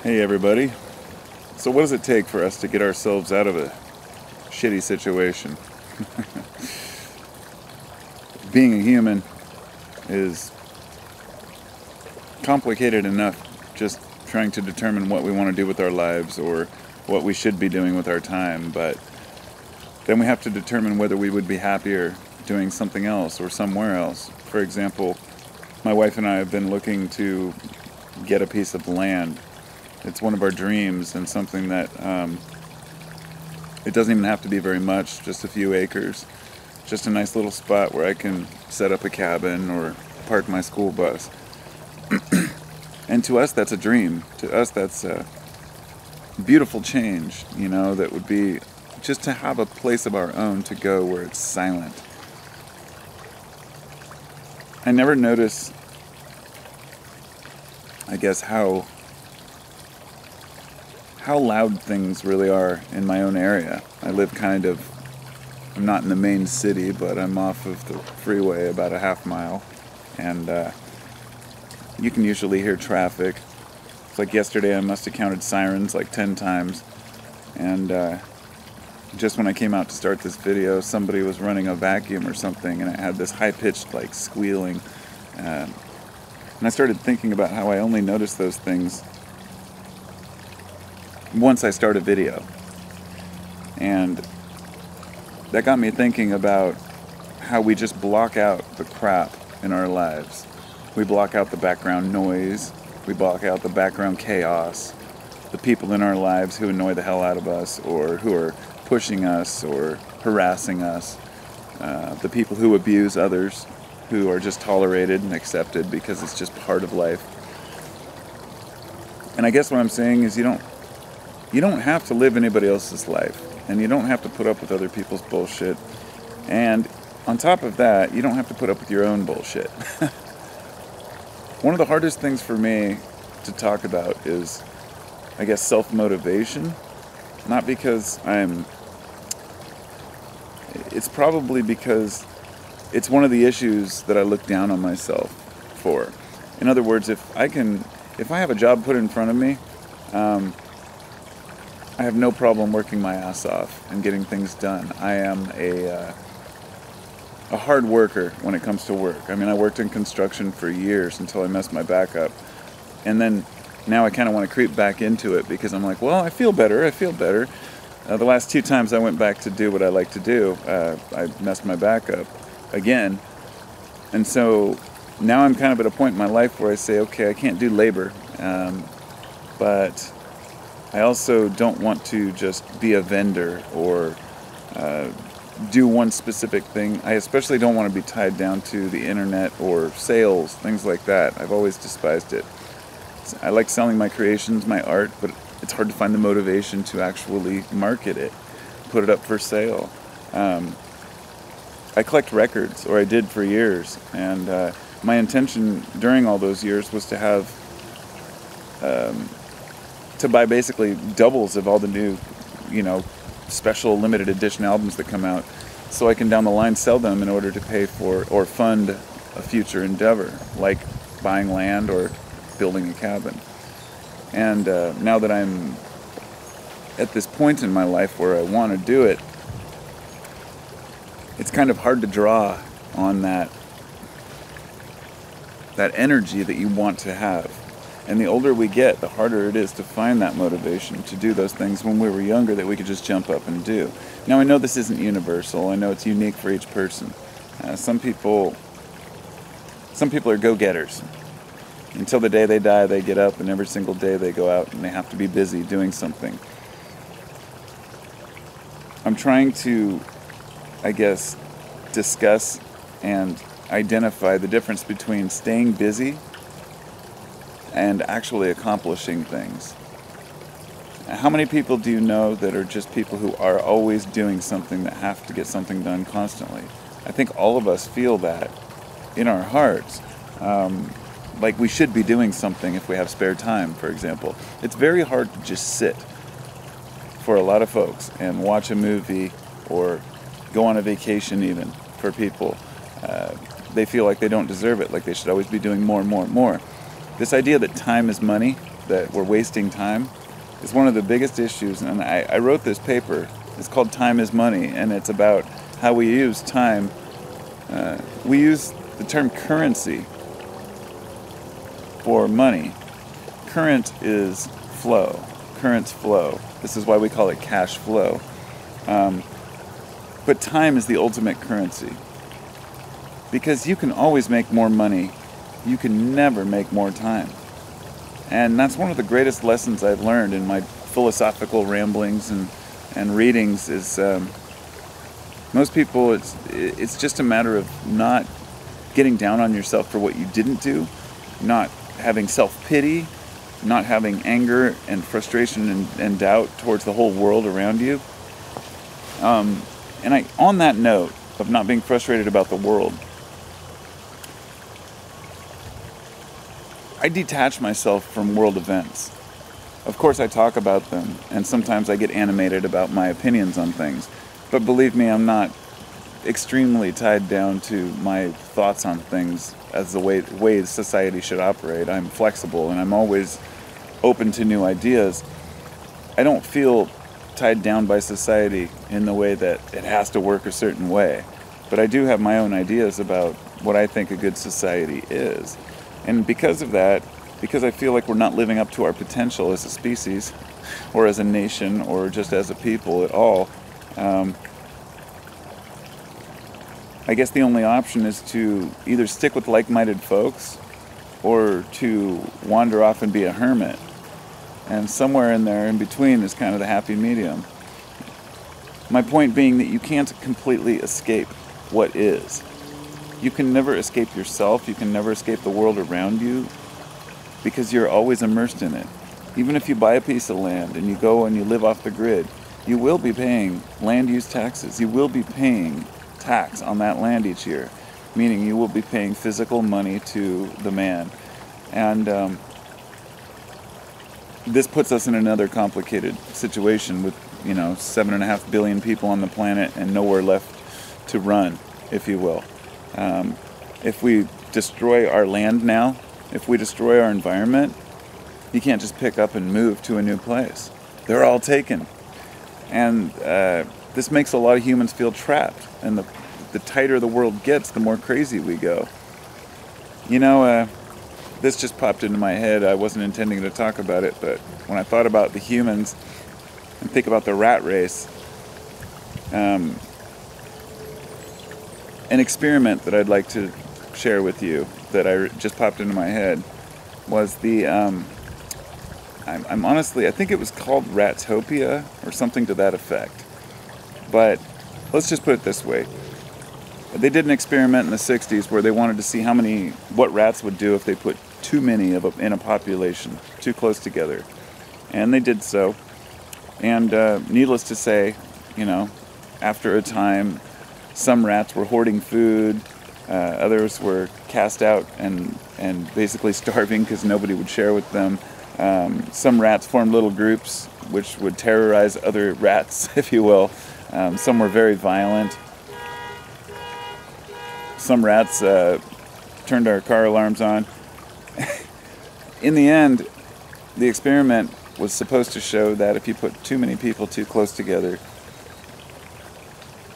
Hey everybody. So what does it take for us to get ourselves out of a shitty situation? Being a human is complicated enough, just trying to determine what we want to do with our lives or what we should be doing with our time, but then we have to determine whether we would be happier doing something else or somewhere else. For example, my wife and I have been looking to get a piece of land. It's one of our dreams, and something that it doesn't even have to be very much, just a few acres. Just a nice little spot where I can set up a cabin or park my school bus. And to us, that's a dream. To us, that's a beautiful change, that would be just to have a place of our own to go where it's silent. I never notice, I guess, how loud things really are in my own area. I'm not in the main city, but I'm off of the freeway about a half mile, and you can usually hear traffic. It's like yesterday I must have counted sirens like 10 times, and just when I came out to start this video, somebody was running a vacuum or something, and it had this high-pitched like squealing, and I started thinking about how I only notice those things once I start a video. And that got me thinking about how we just block out the crap in our lives. We block out the background noise, we block out the background chaos, the people in our lives who annoy the hell out of us or who are pushing us or harassing us, the people who abuse others, who are just tolerated and accepted because it's just part of life. And I guess what I'm saying is you don't have to live anybody else's life, and you don't have to put up with other people's bullshit, and on top of that, you don't have to put up with your own bullshit. One of the hardest things for me to talk about is, I guess, self-motivation. Not because it's probably because it's one of the issues that I look down on myself for. In other words, if I have a job put in front of me, I have no problem working my ass off and getting things done. I am a hard worker when it comes to work. I mean, I worked in construction for years until I messed my back up. And then now I kind of want to creep back into it because I'm like, well, I feel better. The last 2 times I went back to do what I like to do, I messed my back up again. And so now I'm kind of at a point in my life where I say, okay, I can't do labor, but I also don't want to just be a vendor or do one specific thing. I especially don't want to be tied down to the internet or sales, things like that. I've always despised it. I like selling my creations, my art, but it's hard to find the motivation to actually market it, put it up for sale. I collect records, or I did for years, and my intention during all those years was to have to buy basically doubles of all the new, special limited edition albums that come out, so I can down the line sell them in order to pay for or fund a future endeavor, like buying land or building a cabin. And now that I'm at this point in my life where I want to do it, it's kind of hard to draw on that energy that you want to have. And the older we get, the harder it is to find that motivation to do those things when we were younger that we could just jump up and do. Now, I know this isn't universal. I know it's unique for each person. Some people are go-getters. Until the day they die, they get up, and every single day they go out and they have to be busy doing something. I'm trying to, I guess, discuss and identify the difference between staying busy and actually accomplishing things. How many people do you know that are just people who are always doing something, that have to get something done constantly? I think all of us feel that in our hearts. Like we should be doing something if we have spare time, for example. It's very hard to just sit for a lot of folks and watch a movie or go on a vacation even for people. They feel like they don't deserve it, like they should always be doing more and more and more. This idea that time is money that we're wasting time is one of the biggest issues. And I wrote this paper. It's called Time is Money, and it's about how we use time. We use the term currency for money. Current is flow. Currents flow. This is why we call it cash flow. But time is the ultimate currency. Because you can always make more money. You can never make more time. And that's one of the greatest lessons I've learned in my philosophical ramblings and readings is most people, it's just a matter of not getting down on yourself for what you didn't do, not having self-pity, not having anger and frustration and doubt towards the whole world around you. And on that note of not being frustrated about the world, I detach myself from world events. Of course I talk about them, and sometimes I get animated about my opinions on things. But believe me, I'm not extremely tied down to my thoughts on things as the way society should operate. I'm flexible, and I'm always open to new ideas. I don't feel tied down by society in the way that it has to work a certain way. But I do have my own ideas about what I think a good society is. And because of that, because I feel like we're not living up to our potential as a species, or as a nation, or just as a people at all, I guess the only option is to either stick with like-minded folks, or to wander off and be a hermit. And somewhere in there, in between, is kind of the happy medium. My point being that you can't completely escape what is. You can never escape yourself. You can never escape the world around you because you're always immersed in it. Even if you buy a piece of land and you go and you live off the grid, you will be paying land use taxes. You will be paying tax on that land each year, meaning you will be paying physical money to the man. And this puts us in another complicated situation with, 7.5 billion people on the planet and nowhere left to run, if you will. If we destroy our land now, if we destroy our environment, you can't just pick up and move to a new place. They're all taken. And this makes a lot of humans feel trapped. And the tighter the world gets, the more crazy we go. This just popped into my head. I wasn't intending to talk about it, but when I thought about the humans and think about the rat race, an experiment that I'd like to share with you that just popped into my head was I'm honestly, I think it was called Ratopia or something to that effect. But let's just put it this way. They did an experiment in the 60s where they wanted to see what rats would do if they put too many in a population, too close together. And they did so. And needless to say, after a time, some rats were hoarding food, others were cast out and basically starving because nobody would share with them. Some rats formed little groups which would terrorize other rats, if you will. Some were very violent. Some rats turned our car alarms on. In the end, the experiment was supposed to show that if you put too many people too close together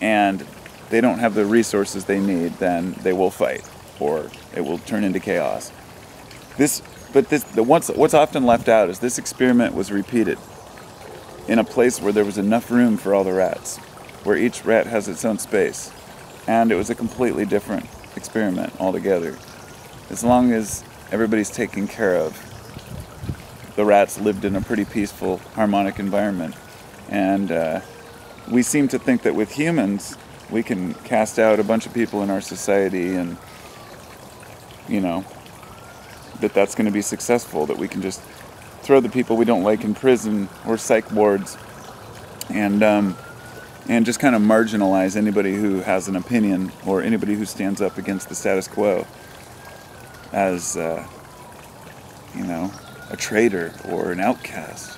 and they don't have the resources they need, then they will fight, or it will turn into chaos. What's often left out is this experiment was repeated in a place where there was enough room for all the rats, where each rat has its own space, and it was a completely different experiment altogether. As long as everybody's taken care of, the rats lived in a pretty peaceful, harmonic environment. And we seem to think that with humans, we can cast out a bunch of people in our society and, that's going to be successful, that we can just throw the people we don't like in prison or psych wards and just kind of marginalize anybody who has an opinion or anybody who stands up against the status quo as, a traitor or an outcast.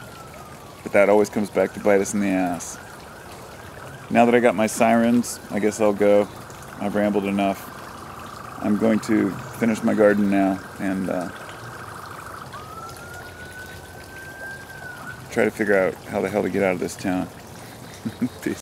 But that always comes back to bite us in the ass. Now that I got my sirens, I guess I'll go. I've rambled enough. I'm going to finish my garden now and try to figure out how the hell to get out of this town. Peace.